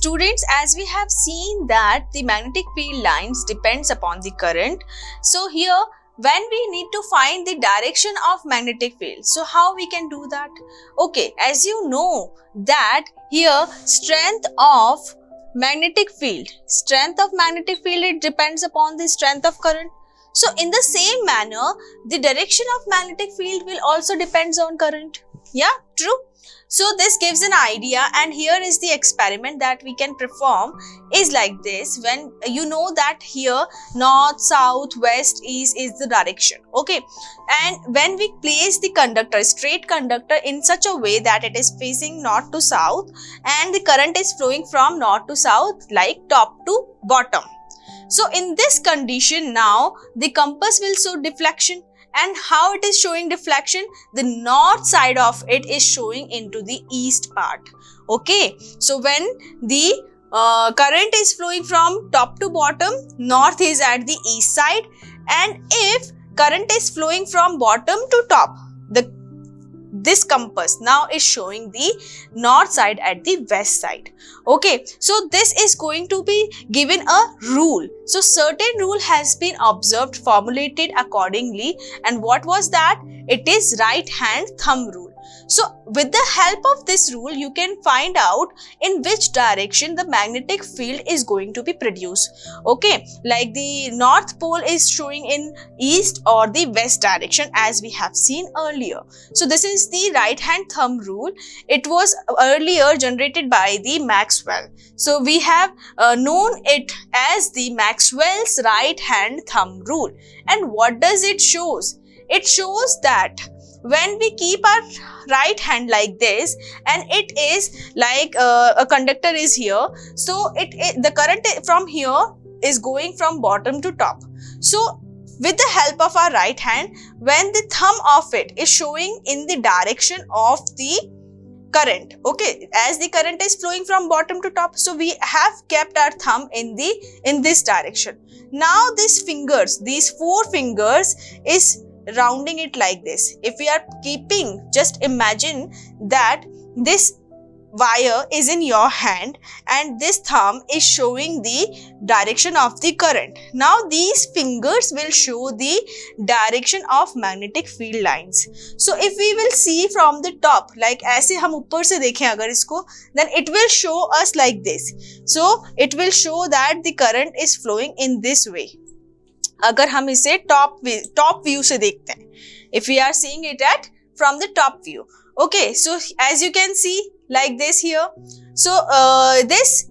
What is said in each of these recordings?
Students, as we have seen that the magnetic field lines depends upon the current. So here when we need to find the direction of magnetic field, so how we can do that? Okay, as you know that here strength of magnetic field, it depends upon the strength of current. So in the same manner, the direction of magnetic field will also depends on current. Yeah, true. So this gives an idea, and here is the experiment that we can perform is like this. When you know that here north, south, west, east is the direction, okay, and when we place the conductor, straight conductor, in such a way that it is facing north to south and the current is flowing from north to south like top to bottom. So in this condition, now the compass will show deflection. And how it is showing deflection? The north side of it is showing into the east part. Okay, so when the current is flowing from top to bottom, north is at the east side, and if current is flowing from bottom to top, this compass now is showing the north side at the west side. Okay, so this is going to be given a rule. So certain rule has been observed, formulated accordingly, and what was that? It is right hand thumb rule. So with the help of this rule, you can find out in which direction the magnetic field is going to be produced. Okay, like the north pole is showing in east or the west direction, as we have seen earlier. So this is the right hand thumb rule. It was earlier generated by the Maxwell. So we have known it as the Maxwell's right hand thumb rule. And what does it shows? It shows that when we keep our right hand like this, and it is like a conductor is here, so the current from here is going from bottom to top. So with the help of our right hand, when the thumb of it is showing in the direction of the current, okay, as the current is flowing from bottom to top, so we have kept our thumb in this direction. Now these 4 fingers is rounding it like this. If we are keeping, just imagine that this wire is in your hand and this thumb is showing the direction of the current. Now these fingers will show the direction of magnetic field lines. So if we will see from the top, like ऐसे हम ऊपर से देखें अगर इसको, then it will show us like this. So it will show that the current is flowing in this way. अगर हम इसे top view से देखते हैं, if we are seeing it from the top view, okay, so as you can see like this here, so this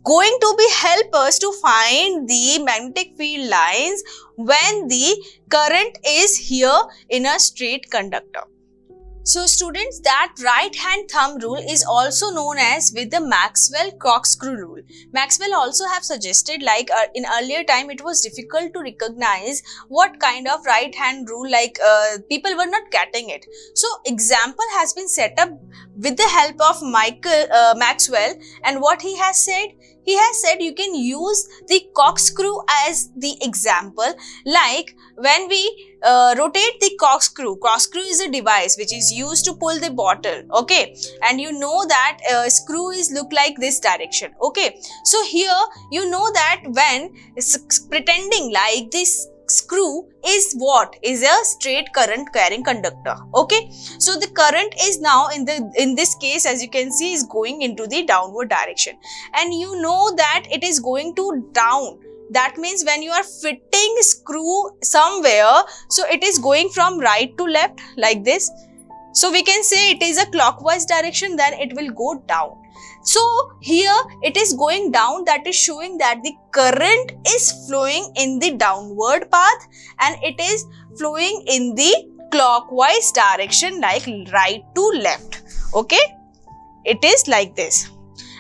going to be help us to find the magnetic field lines when the current is here in a straight conductor. So students, that right hand thumb rule is also known as with the Maxwell corkscrew rule. Maxwell also have suggested, like in earlier time it was difficult to recognize what kind of right hand rule, like people were not getting it. So example has been set up with the help of Maxwell, and what he has said? He has said you can use the corkscrew as the example, like when we rotate the corkscrew. Corkscrew is a device which is used to pull the bottle, okay, and you know that screw is look like this direction, okay. So here you know that when pretending like this screw is what is a straight current carrying conductor, okay. So the current is now in this case, as you can see, is going into the downward direction, and you know that it is going to down. That means when you are fitting screw somewhere, so it is going from right to left like this. So we can say it is a clockwise direction, then it will go down. So here it is going down, that is showing that the current is flowing in the downward path and it is flowing in the clockwise direction, like right to left, okay. It is like this.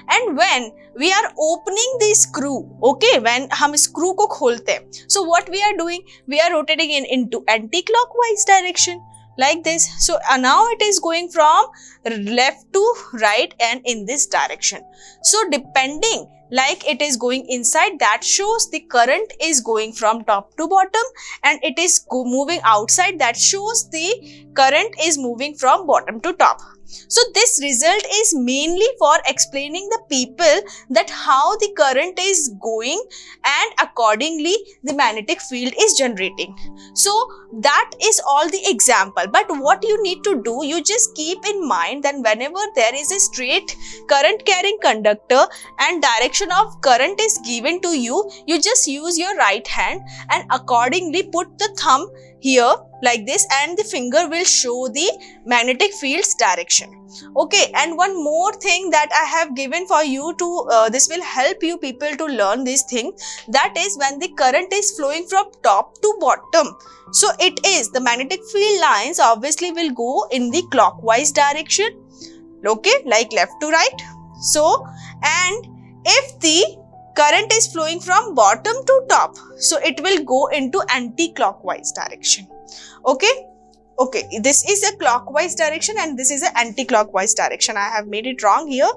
And when we are opening the screw, okay, when हम screw को खोलते हैं, so what we are doing? We are rotating into anti-clockwise direction like this. So now it is going from left to right and in this direction. So depending, like it is going inside, that shows the current is going from top to bottom, and it is moving outside, that shows the current is moving from bottom to top. So this result is mainly for explaining the people that how the current is going and accordingly the magnetic field is generating. So that is all the example. But what you need to do, you just keep in mind that whenever there is a straight current carrying conductor and direction of current is given to you, you just use your right hand and accordingly put the thumb here like this, and the finger will show the magnetic field's direction. Okay, and one more thing that I have given for you to, this will help you people to learn this thing, that is when the current is flowing from top to bottom. So it is, the magnetic field lines obviously will go in the clockwise direction, okay, like left to right. So, and if the current is flowing from bottom to top, so it will go into anti-clockwise direction. Okay. Okay, this is a clockwise direction and this is an anti-clockwise direction. I have made it wrong here.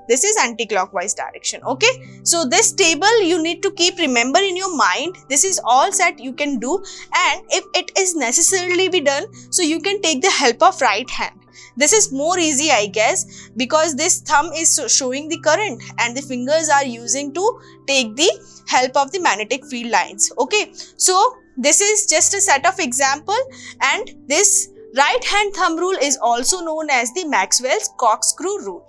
This is anti-clockwise direction. Okay, so this table you need to keep remember in your mind. This is all set you can do, and if it is necessarily be done, so you can take the help of right hand. This is more easy, I guess, because this thumb is showing the current and the fingers are using to take the help of the magnetic field lines. Okay, so this is just a set of example, and this right hand thumb rule is also known as the Maxwell's corkscrew rule.